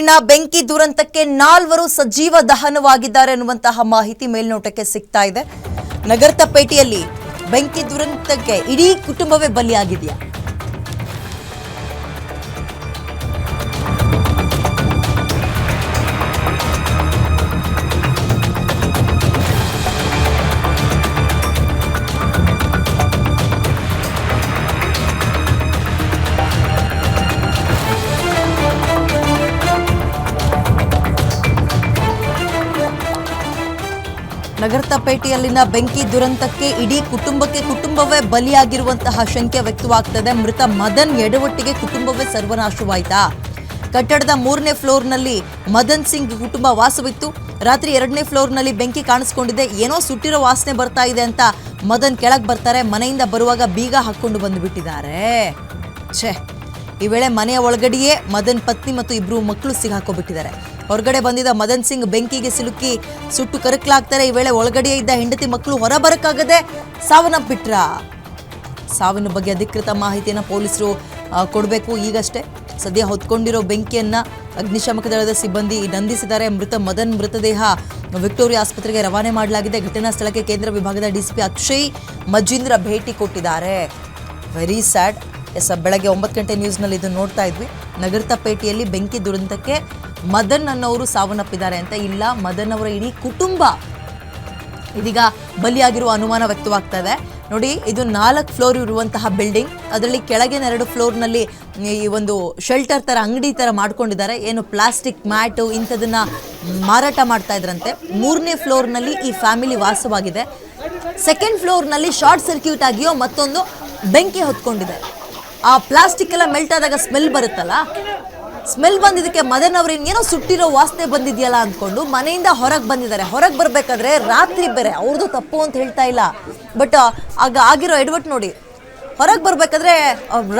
ಬೆಂಗಳೂರಿನ ಬೆಂಕಿ ದುರಂತಕ್ಕೆ 4 ಸಜೀವ ದಹನವಾಗಿದ್ದಾರೆ ಎನ್ನುವಂತಹ ಮಾಹಿತಿ ಮೇಲ್ನೋಟಕ್ಕೆ ಸಿಗ್ತಾ ಇದೆ. ನಗರತಪೇಟೆಯಲ್ಲಿ ಬೆಂಕಿ ದುರಂತಕ್ಕೆ ಇಡೀ ಕುಟುಂಬವೇ ಬಲಿಯಾಗಿದೆಯಾ? ನಗರತಪೇಟೆಯಲ್ಲಿನ ಬೆಂಕಿ ದುರಂತಕ್ಕೆ ಇಡೀ ಕುಟುಂಬವೇ ಬಲಿಯಾಗಿರುವಂತಹ ಶಂಕೆ ವ್ಯಕ್ತವಾಗ್ತದೆ. ಮೃತ ಮದನ್ ಎಡವಟ್ಟಿಗೆ ಕುಟುಂಬವೇ ಸರ್ವನಾಶವಾಯಿತಾ? ಕಟ್ಟಡದ 3ನೇ ಫ್ಲೋರ್ನಲ್ಲಿ ಮದನ್ ಸಿಂಗ್ ಕುಟುಂಬ ವಾಸವಿತ್ತು. ರಾತ್ರಿ 2ನೇ ಫ್ಲೋರ್ನಲ್ಲಿ ಬೆಂಕಿ ಕಾಣಿಸ್ಕೊಂಡಿದೆ. ಏನೋ ಸುಟ್ಟಿರೋ ವಾಸನೆ ಬರ್ತಾ ಇದೆ ಅಂತ ಮದನ್ ಕೆಳಗೆ ಬರ್ತಾರೆ. ಮನೆಯಿಂದ ಬರುವಾಗ ಬೀಗ ಹಾಕೊಂಡು ಬಂದುಬಿಟ್ಟಿದ್ದಾರೆ. ಈ ವೇಳೆ ಮನೆಯ ಒಳಗಡೆಯೇ ಮದನ್ ಪತ್ನಿ ಮತ್ತು 2 ಮಕ್ಕಳು ಸಿಗಾಕೋಬಿಟ್ಟಿದ್ದಾರೆ. ಹೊರಗಡೆ ಬಂದಿದ್ದ ಮದನ್ ಸಿಂಗ್ ಬೆಂಕಿಗೆ ಸಿಲುಕಿ ಸುಟ್ಟು ಕರಕಲಾಗ್ತಾರೆ. ಈ ವೇಳೆ ಒಳಗಡೆ ಇದ್ದ ಹೆಂಡತಿ ಮಕ್ಕಳು ಹೊರಬರಕ್ಕಾಗದೆ ಸಾವನ್ನಪ್ಪಿಟ್ರ. ಸಾವಿನ ಬಗ್ಗೆ ಅಧಿಕೃತ ಮಾಹಿತಿಯನ್ನು ಪೊಲೀಸರು ಕೊಡಬೇಕು. ಈಗಷ್ಟೇ ಸದ್ಯ ಹೊತ್ಕೊಂಡಿರೋ ಬೆಂಕಿಯನ್ನ ಅಗ್ನಿಶಾಮಕ ದಳದ ಸಿಬ್ಬಂದಿ ನಂದಿಸಿದ್ದಾರೆ. ಮೃತ ಮದನ್ ಮೃತದೇಹ ವಿಕ್ಟೋರಿಯಾ ಆಸ್ಪತ್ರೆಗೆ ರವಾನೆ ಮಾಡಲಾಗಿದೆ. ಘಟನಾ ಸ್ಥಳಕ್ಕೆ ಕೇಂದ್ರ ವಿಭಾಗದ ಡಿಸಿಪಿ ಅಕ್ಷಯ್ ಮಜೀಂದ್ರ ಭೇಟಿ ಕೊಟ್ಟಿದ್ದಾರೆ. Very sad. ಬೆಳಗ್ಗೆ 9 ಗಂಟೆ ನ್ಯೂಸ್ನಲ್ಲಿ ಇದು ನೋಡ್ತಾ ಇದ್ವಿ. ನಗರತಪೇಟೆಯಲ್ಲಿ ಬೆಂಕಿ ದುರಂತಕ್ಕೆ ಮದನ್ ಅನ್ನೋರು ಸಾವನ್ನಪ್ಪಿದ್ದಾರೆ ಅಂತ ಇಲ್ಲ, ಮದನ್ ಅವರ ಇಡೀ ಕುಟುಂಬ ಇದೀಗ ಬಲಿಯಾಗಿರುವ ಅನುಮಾನ ವ್ಯಕ್ತವಾಗ್ತಾ ಇದೆ. ನೋಡಿ, ಇದು 4 ಫ್ಲೋರ್ ಇರುವಂತಹ ಬಿಲ್ಡಿಂಗ್. ಅದರಲ್ಲಿ ಕೆಳಗಿನ 2 ಫ್ಲೋರ್ನಲ್ಲಿ ಈ ಒಂದು ಶೆಲ್ಟರ್ ತರ ಅಂಗಡಿ ತರ ಮಾಡ್ಕೊಂಡಿದ್ದಾರೆ. ಏನು ಪ್ಲಾಸ್ಟಿಕ್ ಮ್ಯಾಟು ಇಂಥದನ್ನ ಮಾರಾಟ ಮಾಡ್ತಾ ಇದ್ರಂತೆ. 3ನೇ ಫ್ಲೋರ್ನಲ್ಲಿ ಈ ಫ್ಯಾಮಿಲಿ ವಾಸವಾಗಿದೆ. 2nd ಫ್ಲೋರ್ನಲ್ಲಿ ಶಾರ್ಟ್ ಸರ್ಕ್ಯೂಟ್ ಆಗಿಯೋ ಮತ್ತೊಂದು ಬೆಂಕಿ ಹೊತ್ಕೊಂಡಿದೆ. ಆ ಪ್ಲಾಸ್ಟಿಕ್ ಎಲ್ಲ ಮೆಲ್ಟ್ ಆದಾಗ ಸ್ಮೆಲ್ ಬರುತ್ತಲ್ಲ, ಸ್ಮೆಲ್ ಬಂದಿದ್ದಕ್ಕೆ ಮದನ್ ಅವ್ರು ಏನೋ ಸುಟ್ಟಿರೋ ವಾಸನೆ ಬಂದಿದೆಯಲ್ಲ ಅಂದ್ಕೊಂಡು ಮನೆಯಿಂದ ಹೊರಗೆ ಬಂದಿದ್ದಾರೆ. ಹೊರಗೆ ಬರಬೇಕಾದ್ರೆ ರಾತ್ರಿ ಬೇರೆ, ಅವ್ರದ್ದು ತಪ್ಪು ಅಂತ ಹೇಳ್ತಾ ಇಲ್ಲ, ಬಟ್ ಆಗ ಆಗಿರೋ ಎಡವಟ್ಟು ನೋಡಿ. ಹೊರಗೆ ಬರಬೇಕಾದ್ರೆ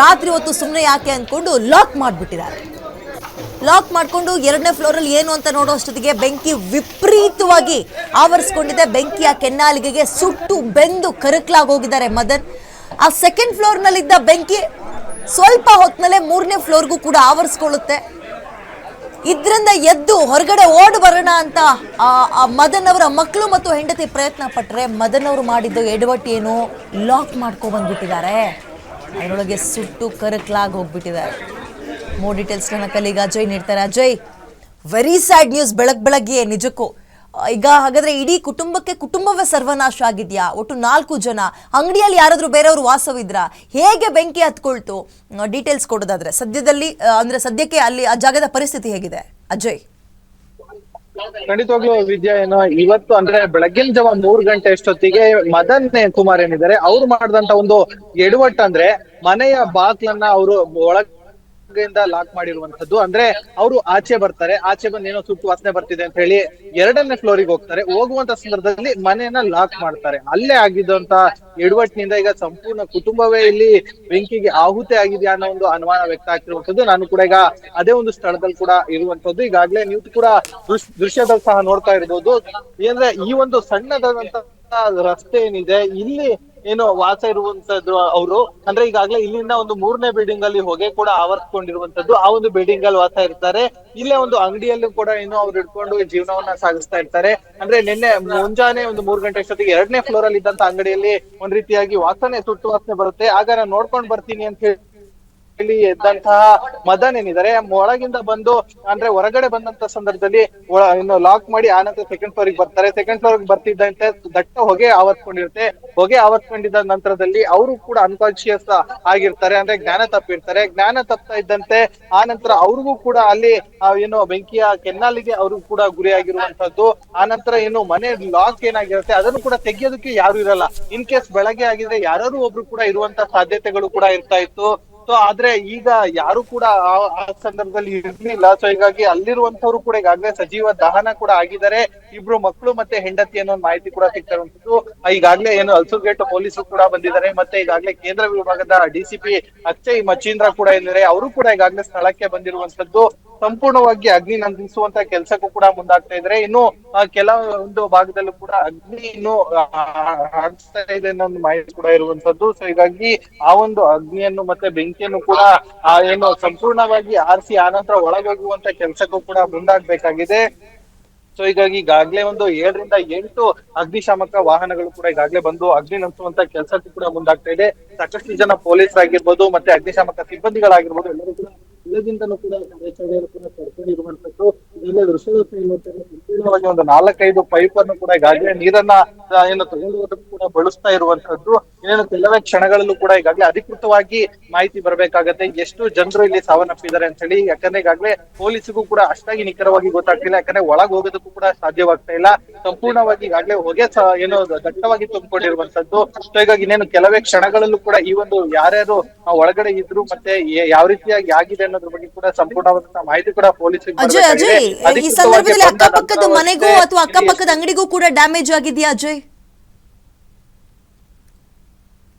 ರಾತ್ರಿ ಹೊತ್ತು ಸುಮ್ಮನೆ ಯಾಕೆ ಅಂದ್ಕೊಂಡು ಲಾಕ್ ಮಾಡಿಬಿಟ್ಟಿದ್ದಾರೆ. ಲಾಕ್ ಮಾಡಿಕೊಂಡು 2ನೇ ಫ್ಲೋರಲ್ಲಿ ಏನು ಅಂತ ನೋಡೋ ಅಷ್ಟೊತ್ತಿಗೆ ಬೆಂಕಿ ವಿಪರೀತವಾಗಿ ಆವರಿಸ್ಕೊಂಡಿದೆ. ಬೆಂಕಿಯ ಕೆನ್ನಾಲಿಗೆಗೆ ಸುಟ್ಟು ಬೆಂದು ಕರಕಲಾಗಿ ಹೋಗಿದ್ದಾರೆ ಮದನ್. ಆ 2nd ಫ್ಲೋರ್ನಲ್ಲಿದ್ದ ಬೆಂಕಿ ಸ್ವಲ್ಪ ಹೊತ್ತಿನಲ್ಲೇ 3ನೇ ಫ್ಲೋರ್ಗೂ ಕೂಡ ಆವರಿಸ್ಕೊಳ್ಳುತ್ತೆ. ಇದರಿಂದ ಎದ್ದು ಹೊರಗಡೆ ಓಡಿ ಬರೋಣ ಅಂತ ಮದನ್ ಅವರ ಮಕ್ಕಳು ಮತ್ತು ಹೆಂಡತಿ ಪ್ರಯತ್ನ ಪಟ್ಟರೆ ಮದನ್ ಅವರು ಮಾಡಿದ್ದು ಎಡವಟ್ಟು ಏನು, ಲಾಕ್ ಮಾಡ್ಕೊ ಬಂದ್ಬಿಟ್ಟಿದ್ದಾರೆ. ಅದರೊಳಗೆ ಸುಟ್ಟು ಕರಕಲಾಗಿ ಹೋಗ್ಬಿಟ್ಟಿದ್ದಾರೆ. ಮೋರ್ ಡೀಟೇಲ್ಸ್ ನನ್ನ ಕಲೀಗ ಅಜಯ್ ನೀಡ್ತಾರೆ. ಅಜಯ್, ವೆರಿ ಸ್ಯಾಡ್ ನ್ಯೂಸ್ ಬೆಳಗ್ಗೆ ನಿಜಕ್ಕೂ. ಈಗ ಹಾಗಾದ್ರೆ ಇಡೀ ಕುಟುಂಬವೇ ಸರ್ವನಾಶ ಆಗಿದ್ಯಾ? ಒಟ್ಟು 4 ಜನ. ಅಂಗಡಿಯಲ್ಲಿ ಯಾರಾದ್ರೂ ಬೇರೆಯವರು ವಾಸವಿದ್ರ? ಹೇಗೆ ಬೆಂಕಿ ಹತ್ಕೊಳ್ತು? ಡೀಟೇಲ್ಸ್ ಕೊಡೋದಾದ್ರೆ ಸದ್ಯಕ್ಕೆ ಅಲ್ಲಿ ಆ ಜಾಗದ ಪರಿಸ್ಥಿತಿ ಹೇಗಿದೆ ಅಜಯ್? ಖಂಡಿತವಾಗ್ಲೂ ವಿದ್ಯಾ, ಏನೋ ಇವತ್ತು ಅಂದ್ರೆ ಬೆಳಗ್ಗಿನ ಜಾವ 3 ಗಂಟೆ ಅಷ್ಟೊತ್ತಿಗೆ ಮದನ್ ಕುಮಾರ್ ಏನಿದ್ದಾರೆ ಅವ್ರು ಮಾಡಿದಂತ ಒಂದು ಎಡವಟ್ಟು ಅಂದ್ರೆ ಮನೆಯ ಬಾಗ್ಲನ್ನ ಅವರು ಲಾಕ್ ಮಾಡಿರುವಂತದ್ದು. ಅಂದ್ರೆ ಅವರು ಆಚೆ ಬರ್ತಾರೆ, ಆಚೆ ಬಂದು ಏನೋ ಸುಟ್ಟು ವಾಸನೆ ಬರ್ತಿದೆ ಅಂತ ಹೇಳಿ 2ನೇ ಫ್ಲೋರಿಗೆ ಹೋಗ್ತಾರೆ. ಹೋಗುವಂತ ಸಂದರ್ಭದಲ್ಲಿ ಮನೆಯನ್ನ ಲಾಕ್ ಮಾಡ್ತಾರೆ. ಅಲ್ಲೇ ಆಗಿದ್ದಂತ ಎಡವಟ್ಟಿನಿಂದ ಈಗ ಸಂಪೂರ್ಣ ಕುಟುಂಬವೇ ಇಲ್ಲಿ ಬೆಂಕಿಗೆ ಆಹುತಿ ಆಗಿದೆಯಾ ಅನ್ನೋ ಒಂದು ಅನುಮಾನ ವ್ಯಕ್ತ ಆಗ್ತಿರುವಂತದ್ದು. ನಾನು ಕೂಡ ಈಗ ಅದೇ ಒಂದು ಸ್ಥಳದಲ್ಲಿ ಕೂಡ ಇರುವಂತದ್ದು. ಈಗಾಗ್ಲೇ ನೀವು ಕೂಡ ದೃಶ್ಯದಲ್ಲಿ ಸಹ ನೋಡ್ತಾ ಇರ್ಬೋದು. ಏನಂದ್ರೆ ಈ ಒಂದು ಸಣ್ಣದಾದಂತ ರಸ್ತೆ ಏನಿದೆ, ಇಲ್ಲಿ ಏನು ವಾಸ ಇರುವಂತದ್ದು ಅವರು. ಅಂದ್ರೆ ಈಗಾಗ್ಲೇ ಇಲ್ಲಿಂದ ಒಂದು 3ನೇ ಬಿಲ್ಡಿಂಗ್ ಅಲ್ಲಿ ಹೊಗೆ ಕೂಡ ಆವರಿಸ್ಕೊಂಡಿರುವಂತದ್ದು. ಆ ಒಂದು ಬಿಲ್ಡಿಂಗ್ ಅಲ್ಲಿ ವಾಸ ಇರ್ತಾರೆ. ಇಲ್ಲೇ ಒಂದು ಅಂಗಡಿಯಲ್ಲೂ ಕೂಡ ಏನು ಅವ್ರು ಇಟ್ಕೊಂಡು ಜೀವನವನ್ನ ಸಾಗಿಸ್ತಾ ಇರ್ತಾರೆ. ಅಂದ್ರೆ ನಿನ್ನೆ ಮುಂಜಾನೆ ಒಂದು 3 ಗಂಟೆ ಅಷ್ಟೊತ್ತಿಗೆ 2ನೇ ಫ್ಲೋರ್ ಅಲ್ಲಿ ಇದ್ದಂತ ಅಂಗಡಿಯಲ್ಲಿ ಒಂದ್ ರೀತಿಯಾಗಿ ಸುಟ್ಟು ವಾಸನೆ ಬರುತ್ತೆ. ಆಗ ನಾನು ನೋಡ್ಕೊಂಡ್ ಬರ್ತೀನಿ ಅಂತ ಹೇಳಿ ಎದ್ದಂತಹ ಮದನ್ ಏನಿದ್ದಾರೆ ಒಳಗಿಂದ ಬಂದು ಅಂದ್ರೆ ಹೊರಗಡೆ ಬಂದಂತ ಸಂದರ್ಭದಲ್ಲಿ ಇನ್ನು ಲಾಕ್ ಮಾಡಿ ಆನಂತರ 2nd ಫ್ಲೋರಿಗೆ ಬರ್ತಾರೆ. 2nd ಫ್ಲೋರ್ಗೆ ಬರ್ತಿದ್ದಂತೆ ದಟ್ಟ ಹೊಗೆ ಆವರ್ಸ್ಕೊಂಡಿರುತ್ತೆ. ಹೊಗೆ ಆವರ್ಸ್ಕೊಂಡಿದ್ದ ನಂತರದಲ್ಲಿ ಅವರು ಕೂಡ ಅನ್ಕಾನ್ಶಿಯಸ್ ಆಗಿರ್ತಾರೆ, ಅಂದ್ರೆ ಜ್ಞಾನ ತಪ್ಪಿರ್ತಾರೆ. ಜ್ಞಾನ ತಪ್ತಾ ಇದ್ದಂತೆ ಆನಂತರ ಅವ್ರಿಗೂ ಕೂಡ ಅಲ್ಲಿ ಏನು ಬೆಂಕಿಯ ಕೆನ್ನಾಲಿಗೆ ಅವ್ರಿಗೂ ಕೂಡ ಗುರಿಯಾಗಿರುವಂತದ್ದು. ಆನಂತರ ಏನು ಮನೆ ಲಾಕ್ ಏನಾಗಿರುತ್ತೆ ಅದನ್ನು ಕೂಡ ತೆಗಿಯೋದಕ್ಕೆ ಯಾರು ಇರಲ್ಲ. ಇನ್ ಕೇಸ್ ಬೆಳಗ್ಗೆ ಆಗಿದ್ರೆ ಯಾರು ಒಬ್ರು ಕೂಡ ಇರುವಂತ ಸಾಧ್ಯತೆಗಳು ಕೂಡ ಇರ್ತಾ ಇತ್ತು. ಸೊ ಆದ್ರೆ ಈಗ ಯಾರು ಕೂಡ ಆ ಸಂದರ್ಭದಲ್ಲಿ ಇರ್ಲಿಲ್ಲ. ಸೊ ಹೀಗಾಗಿ ಅಲ್ಲಿರುವಂತವ್ರು ಕೂಡ ಈಗಾಗಲೇ ಸಜೀವ ದಹನ ಕೂಡ ಆಗಿದ್ದಾರೆ. 2 ಮಕ್ಕಳು ಮತ್ತೆ ಹೆಂಡತಿ ಅನ್ನೋ ಮಾಹಿತಿ ಕೂಡ ಸಿಗ್ತಾ ಇರುವಂತದ್ದು. ಈಗಾಗಲೇ ಏನು ಅಲ್ಸೂರ್ಗೇಟ್ ಪೊಲೀಸರು ಕೂಡ ಬಂದಿದ್ದಾರೆ. ಮತ್ತೆ ಈಗಾಗಲೇ ಕೇಂದ್ರ ವಿಭಾಗದ ಡಿಸಿಪಿ ಅಕ್ಷಯ್ ಮಚೀಂದ್ರ ಕೂಡ ಏನಿದ್ದಾರೆ ಅವರು ಕೂಡ ಈಗಾಗಲೇ ಸ್ಥಳಕ್ಕೆ ಬಂದಿರುವಂತದ್ದು. ಸಂಪೂರ್ಣವಾಗಿ ಅಗ್ನಿ ನಂದಿಸುವಂತ ಕೆಲಸಕ್ಕೂ ಕೂಡ ಮುಂದಾಗ್ತಾ ಇದ್ರೆ. ಇನ್ನು ಕೆಲವೊಂದು ಭಾಗದಲ್ಲೂ ಕೂಡ ಅಗ್ನಿ ಇನ್ನು ಆಡ್ತಾ ಇದೆ ಅನ್ನೋ ಒಂದು ಮಾಹಿತಿ ಕೂಡ ಇರುವಂತದ್ದು. ಸೊ ಹೀಗಾಗಿ ಆ ಒಂದು ಅಗ್ನಿಯನ್ನು ಮತ್ತೆ ಬೆಂಕಿಯನ್ನು ಕೂಡ ಏನು ಸಂಪೂರ್ಣವಾಗಿ ಆರಿಸಿ ಆನಂತರ ಒಳಗೋಗುವಂತ ಕೆಲಸಕ್ಕೂ ಕೂಡ ಮುಂದಾಗ್ಬೇಕಾಗಿದೆ. ಸೊ ಹೀಗಾಗಿ ಈಗಾಗ್ಲೇ ಒಂದು 7 ರಿಂದ 8 ಅಗ್ನಿಶಾಮಕ ವಾಹನಗಳು ಕೂಡ ಈಗಾಗ್ಲೇ ಬಂದು ಅಗ್ನಿ ನಂದಿಸುವಂತ ಕೆಲಸಕ್ಕೂ ಕೂಡ ಮುಂದಾಗ್ತಾ ಇದೆ. ಸಾಕಷ್ಟು ಜನ ಪೊಲೀಸರಾಗಿರ್ಬೋದು ಮತ್ತೆ ಅಗ್ನಿಶಾಮಕ ಸಿಬ್ಬಂದಿಗಳಾಗಿರ್ಬೋದು ಎಲ್ಲರೂ ಕೂಡ ಇಲ್ಲದಿಂದಲೂ ಕೂಡ ಕಾರ್ಯಾಚರಣೆಯನ್ನು ಕೂಡ ಕೈಗೊಂಡಿರುವಂತದ್ದು. ಇದರಲ್ಲಿ ದೃಶ್ಯದಲ್ಲಿ ಸಂಪೂರ್ಣವಾಗಿ ಒಂದು 4-5 ಪೈಪ್ ಅನ್ನು ಕೂಡ ಈಗಾಗಲೇ ನೀರನ್ನ ಏನು ತಗೊಂಡೋದಕ್ಕೂ ಕೂಡ ಬಳಸ್ತಾ ಇರುವಂತದ್ದು. ಇನ್ನೇನು ಕೆಲವೇ ಕ್ಷಣಗಳಲ್ಲೂ ಕೂಡ ಈಗಾಗಲೇ ಅಧಿಕೃತವಾಗಿ ಮಾಹಿತಿ ಬರ್ಬೇಕಾಗತ್ತೆ ಎಷ್ಟು ಜನರು ಇಲ್ಲಿ ಸಾವನ್ನಪ್ಪಿದ್ದಾರೆ ಅಂತ ಹೇಳಿ. ಯಾಕಂದ್ರೆ ಈಗಾಗಲೇ ಪೊಲೀಸಿಗೂ ಕೂಡ ಅಷ್ಟಾಗಿ ನಿಖರವಾಗಿ ಗೊತ್ತಾಗ್ತಿಲ್ಲ, ಯಾಕಂದ್ರೆ ಒಳಗ್ ಹೋಗೋದಕ್ಕೂ ಕೂಡ ಸಾಧ್ಯವಾಗ್ತಾ ಇಲ್ಲ. ಸಂಪೂರ್ಣವಾಗಿ ಈಗಾಗಲೇ ಹೊಗೆ ಏನು ದಟ್ಟವಾಗಿ ತುಂಬಿಕೊಂಡಿರುವಂತದ್ದು. ಸೊ ಹೀಗಾಗಿ ಇನ್ನೇನು ಕೆಲವೇ ಕ್ಷಣಗಳಲ್ಲೂ ಕೂಡ ಈ ಒಂದು ಯಾರ್ಯಾರು ಒಳಗಡೆ ಇದ್ರು ಮತ್ತೆ ಯಾವ ರೀತಿಯಾಗಿ ಆಗಿದೆ ಅನ್ನೋದ್ರ ಬಗ್ಗೆ ಕೂಡ ಸಂಪೂರ್ಣವಾದಂತಹ ಮಾಹಿತಿ ಕೂಡ ಪೊಲೀಸರಿಗೆ ಅಜಯ್ ಈ ಸಂದರ್ಭದಲ್ಲಿ ಅಕ್ಕಪಕ್ಕದ ಮನೆಗೂ ಅಥವಾ ಅಕ್ಕಪಕ್ಕದ ಅಂಗಡಿಗೂ ಕೂಡ ಡ್ಯಾಮೇಜ್ ಆಗಿದೆಯಾ ಅಜಯ್?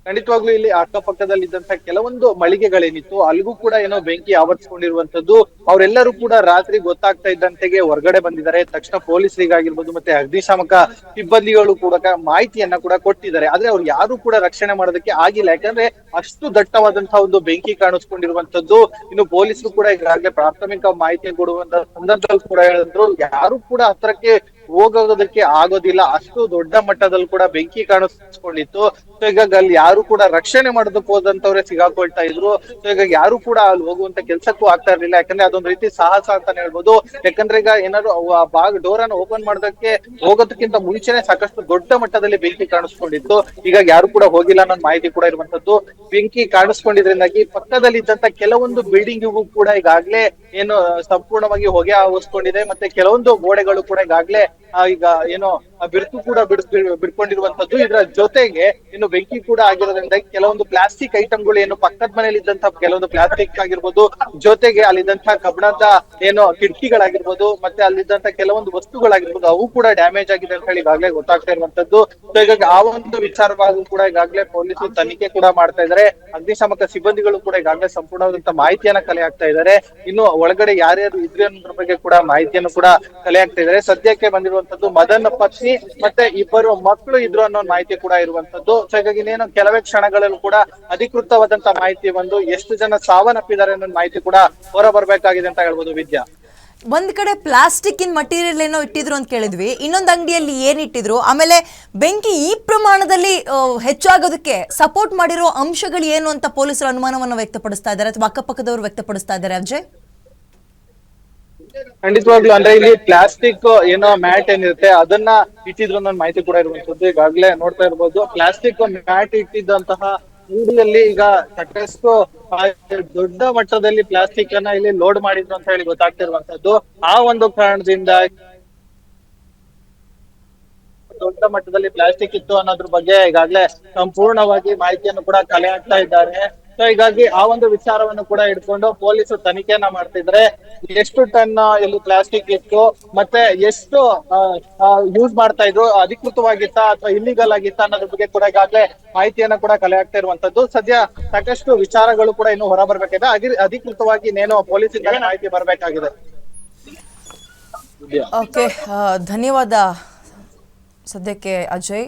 ಖಂಡಿತವಾಗ್ಲೂ ಇಲ್ಲಿ ಅಕ್ಕಪಕ್ಕದಲ್ಲಿದ್ದಂತಹ ಕೆಲವೊಂದು ಮಳಿಗೆಗಳೇನಿತ್ತು ಅಲ್ಲಿಗೂ ಕೂಡ ಏನೋ ಬೆಂಕಿ ಆವರಿಸಿಕೊಂಡಿರುವಂತದ್ದು. ಅವರೆಲ್ಲರೂ ಕೂಡ ರಾತ್ರಿ ಗೊತ್ತಾಗ್ತಾ ಇದ್ದಂತೆಗೆ ಹೊರಗಡೆ ಬಂದಿದ್ದಾರೆ. ತಕ್ಷಣ ಪೊಲೀಸರಿಗಾಗಿರ್ಬೋದು ಮತ್ತೆ ಅಗ್ನಿಶಾಮಕ ಸಿಬ್ಬಂದಿಗಳು ಕೂಡ ಮಾಹಿತಿಯನ್ನ ಕೂಡ ಕೊಟ್ಟಿದ್ದಾರೆ. ಆದ್ರೆ ಅವ್ರು ಯಾರು ಕೂಡ ರಕ್ಷಣೆ ಮಾಡೋದಕ್ಕೆ ಆಗಿಲ್ಲ, ಯಾಕಂದ್ರೆ ಅಷ್ಟು ದಟ್ಟವಾದಂತಹ ಒಂದು ಬೆಂಕಿ ಕಾಣಿಸ್ಕೊಂಡಿರುವಂತದ್ದು. ಇನ್ನು ಪೊಲೀಸರು ಕೂಡ ಈಗಾಗಲೇ ಪ್ರಾಥಮಿಕ ಮಾಹಿತಿ ಕೊಡುವಂತ ಸಂದರ್ಭದಲ್ಲಿ ಕೂಡ ಹೇಳಿದ್ರು ಯಾರು ಕೂಡ ಹತ್ರಕ್ಕೆ ಹೋಗೋದಕ್ಕೆ ಆಗೋದಿಲ್ಲ, ಅಷ್ಟು ದೊಡ್ಡ ಮಟ್ಟದಲ್ಲಿ ಕೂಡ ಬೆಂಕಿ ಕಾಣಿಸ್ಕೊಂಡಿತ್ತು. ಸೊ ಹೀಗಾಗಿ ಅಲ್ಲಿ ಯಾರು ಕೂಡ ರಕ್ಷಣೆ ಮಾಡೋದಕ್ಕೆ ಹೋದಂತವ್ರೆ ಸಿಗಾಕೊಳ್ತಾ ಇದ್ರು. ಸೊ ಹೀಗಾಗಿ ಯಾರು ಕೂಡ ಅಲ್ಲಿ ಹೋಗುವಂತ ಕೆಲ್ಸಕ್ಕೂ ಆಗ್ತಾ ಇರ್ಲಿಲ್ಲ, ಯಾಕಂದ್ರೆ ಅದೊಂದು ರೀತಿ ಸಾಹಸ ಅಂತಾನೆ ಹೇಳ್ಬೋದು. ಯಾಕಂದ್ರೆ ಈಗ ಏನಾದ್ರು ಡೋರ್ ಅನ್ನು ಓಪನ್ ಮಾಡೋದಕ್ಕೆ ಹೋಗೋದಕ್ಕಿಂತ ಮುಂಚೆನೆ ಸಾಕಷ್ಟು ದೊಡ್ಡ ಮಟ್ಟದಲ್ಲಿ ಬೆಂಕಿ ಕಾಣಿಸ್ಕೊಂಡಿತ್ತು. ಹೀಗಾಗಿ ಯಾರು ಕೂಡ ಹೋಗಿಲ್ಲ ಅನ್ನೋ ಮಾಹಿತಿ ಕೂಡ ಇರುವಂತದ್ದು. ಬೆಂಕಿ ಕಾಣಿಸ್ಕೊಂಡಿದ್ರಿಂದಾಗಿ ಪಕ್ಕದಲ್ಲಿ ಇದ್ದಂತ ಕೆಲವೊಂದು ಬಿಲ್ಡಿಂಗಿಗೂ ಕೂಡ ಈಗಾಗ್ಲೇ ಏನು ಸಂಪೂರ್ಣವಾಗಿ ಹೊಗೆ ಆವರಿಸ್ಕೊಂಡಿದೆ. ಮತ್ತೆ ಕೆಲವೊಂದು ಗೋಡೆಗಳು ಕೂಡ ಈಗಾಗ್ಲೇ ಈಗ ಏನೋ ಬಿರುಕು ಕೂಡ ಬಿಡ್ಕೊಂಡಿರುವಂತದ್ದು. ಇದರ ಜೊತೆಗೆ ಇನ್ನು ಬೆಂಕಿ ಕೂಡ ಆಗಿರೋದ್ರಿಂದ ಕೆಲವೊಂದು ಪ್ಲಾಸ್ಟಿಕ್ ಐಟಮ್ಗಳು ಏನು ಪಕ್ಕದ ಮನೇಲಿ ಇದ್ದಂತಹ ಕೆಲವೊಂದು ಪ್ಲಾಸ್ಟಿಕ್ ಆಗಿರ್ಬೋದು, ಜೊತೆಗೆ ಅಲ್ಲಿದ್ದಂತಹ ಕಬ್ಬಣದ ಏನೋ ಕಿಟಕಿಗಳಾಗಿರ್ಬೋದು ಮತ್ತೆ ಅಲ್ಲಿದ್ದಂತ ಕೆಲವೊಂದು ವಸ್ತುಗಳಾಗಿರ್ಬೋದು ಅವು ಕೂಡ ಡ್ಯಾಮೇಜ್ ಆಗಿದೆ ಅಂತ ಹೇಳಿ ಈಗಾಗಲೇ ಗೊತ್ತಾಗ್ತಾ ಇರುವಂತದ್ದು. ಸೊ ಹೀಗಾಗಿ ಆ ಒಂದು ವಿಚಾರವಾಗಿ ಕೂಡ ಈಗಾಗಲೇ ಪೊಲೀಸರು ತನಿಖೆ ಕೂಡ ಮಾಡ್ತಾ ಇದ್ದಾರೆ. ಅಗ್ನಿಶಾಮಕ ಸಿಬ್ಬಂದಿಗಳು ಕೂಡ ಈಗಾಗಲೇ ಸಂಪೂರ್ಣವಾದಂತಹ ಮಾಹಿತಿಯನ್ನ ಕಲೆ ಹಾಕ್ತಾ ಇದ್ದಾರೆ. ಇನ್ನು ಒಳಗಡೆ ಯಾರ್ಯಾರು ಇದ್ರೆ ಅನ್ನೋದ್ರ ಬಗ್ಗೆ ಕೂಡ ಮಾಹಿತಿಯನ್ನು ಕೂಡ ಕಲೆ ಹಾಕ್ತಾ ಇದ್ದಾರೆ. ಸದ್ಯಕ್ಕೆ ಬಂದಿರುವಂತದ್ದು ಮದನ್ ಪತ್ನಿ ಮತ್ತೆ 2 ಮಕ್ಕಳು ಇದ್ರು ಅನ್ನೋ ಮಾಹಿತಿ ಕೂಡ ಇರುವಂತದ್ದು. ಸೊ ಹೀಗಾಗಿ ಇನ್ನೇನು ಕೆಲವೇ ಕ್ಷಣಗಳಲ್ಲೂ ಕೂಡ ಅಧಿಕೃತವಾದಂತಹ ಮಾಹಿತಿ ಬಂದು ಎಷ್ಟು ಜನ ಸಾವನ್ನಪ್ಪಿದ್ದಾರೆ ಅನ್ನೋ ಮಾಹಿತಿ ಕೂಡ ಹೊರ ಬರ್ಬೇಕಾಗಿದೆ ಅಂತ ಹೇಳ್ಬೋದು ವಿದ್ಯಾ. ಒಂದ್ ಕಡೆ ಪ್ಲಾಸ್ಟಿಕ್ ಇನ್ ಮಟೀರಿಯಲ್ ಏನೋ ಇಟ್ಟಿದ್ರು ಅಂತ ಕೇಳಿದ್ವಿ, ಇನ್ನೊಂದು ಅಂಗಡಿಯಲ್ಲಿ ಏನ್ ಇಟ್ಟಿದ್ರು, ಆಮೇಲೆ ಬೆಂಕಿ ಈ ಪ್ರಮಾಣದಲ್ಲಿ ಹೆಚ್ಚಾಗೋದಕ್ಕೆ ಸಪೋರ್ಟ್ ಮಾಡಿರೋ ಅಂಶಗಳು ಏನು ಅಂತ ಪೊಲೀಸರು ಅನುಮಾನವನ್ನು ವ್ಯಕ್ತಪಡಿಸ್ತಾ ಇದ್ದಾರೆ ಅಥವಾ ಅಕ್ಕಪಕ್ಕದವರು ವ್ಯಕ್ತಪಡಿಸ್ತಾ ಇದ್ದಾರೆ ಅಜಯ್? ಖಂಡಿತವಾಗ್ಲು ಅಂದ್ರೆ ಇಲ್ಲಿ ಪ್ಲಾಸ್ಟಿಕ್ ಏನೋ ಮ್ಯಾಟ್ ಏನಿರುತ್ತೆ ಅದನ್ನ ಇಟ್ಟಿದ್ರು ಅನ್ನೋ ಮಾಹಿತಿ ಕೂಡ ಇರುವಂತದ್ದು. ಈಗಾಗ್ಲೇ ನೋಡ್ತಾ ಇರ್ಬೋದು ಪ್ಲಾಸ್ಟಿಕ್ ಮ್ಯಾಟ್ ಇಟ್ಟಿದ್ದಂತಹ ಅಂಗಡಿಯಲ್ಲಿ ಈಗ ಸಾಕಷ್ಟು ದೊಡ್ಡ ಮಟ್ಟದಲ್ಲಿ ಪ್ಲಾಸ್ಟಿಕ್ ಅನ್ನ ಇಲ್ಲಿ ಲೋಡ್ ಮಾಡಿದ್ರು ಅಂತ ಹೇಳಿ ಗೊತ್ತಾಗ್ತಿರುವಂತದ್ದು. ಆ ಒಂದು ಕಾರಣದಿಂದ ದೊಡ್ಡ ಮಟ್ಟದಲ್ಲಿ ಪ್ಲಾಸ್ಟಿಕ್ ಇತ್ತು ಅನ್ನೋದ್ರ ಬಗ್ಗೆ ಈಗಾಗಲೇ ಸಂಪೂರ್ಣವಾಗಿ ಮಾಹಿತಿಯನ್ನು ಕೂಡ ಕಲೆ ಹಾಕ್ತಾ ಇದ್ದಾರೆ. ಸೊ ಹೀಗಾಗಿ ಆ ಒಂದು ವಿಚಾರವನ್ನು ಕೂಡ ಇಟ್ಕೊಂಡು ಪೊಲೀಸರು ತನಿಖೆಯನ್ನ ಮಾಡ್ತಿದ್ರೆ ಎಷ್ಟು ಟನ್ ಇಲ್ಲಿ ಪ್ಲಾಸ್ಟಿಕ್ ಇತ್ತು ಮತ್ತೆ ಎಷ್ಟು ಯೂಸ್ ಮಾಡ್ತಾ ಇದ್ರು, ಅಧಿಕೃತವಾಗಿತ್ತಾ ಅಥವಾ ಇಲ್ಲಿಗಲ್ ಆಗಿತ್ತಾ ಅನ್ನೋದ್ರ ಬಗ್ಗೆ ಕೂಡ ಈಗಾಗಲೇ ಮಾಹಿತಿಯನ್ನ ಕೂಡ ಕಲೆ ಹಾಕ್ತಾ ಇರುವಂತದ್ದು. ಸದ್ಯ ಸಾಕಷ್ಟು ವಿಚಾರಗಳು ಕೂಡ ಇನ್ನು ಹೊರ ಬರ್ಬೇಕಾಗಿದೆ. ಅಧಿಕೃತವಾಗಿ ಇನ್ನೇನು ಪೊಲೀಸರಿಗೆ ಮಾಹಿತಿ ಬರ್ಬೇಕಾಗಿದೆ. ಓಕೆ, ಧನ್ಯವಾದ ಸದ್ಯಕ್ಕೆ ಅಜಯ್.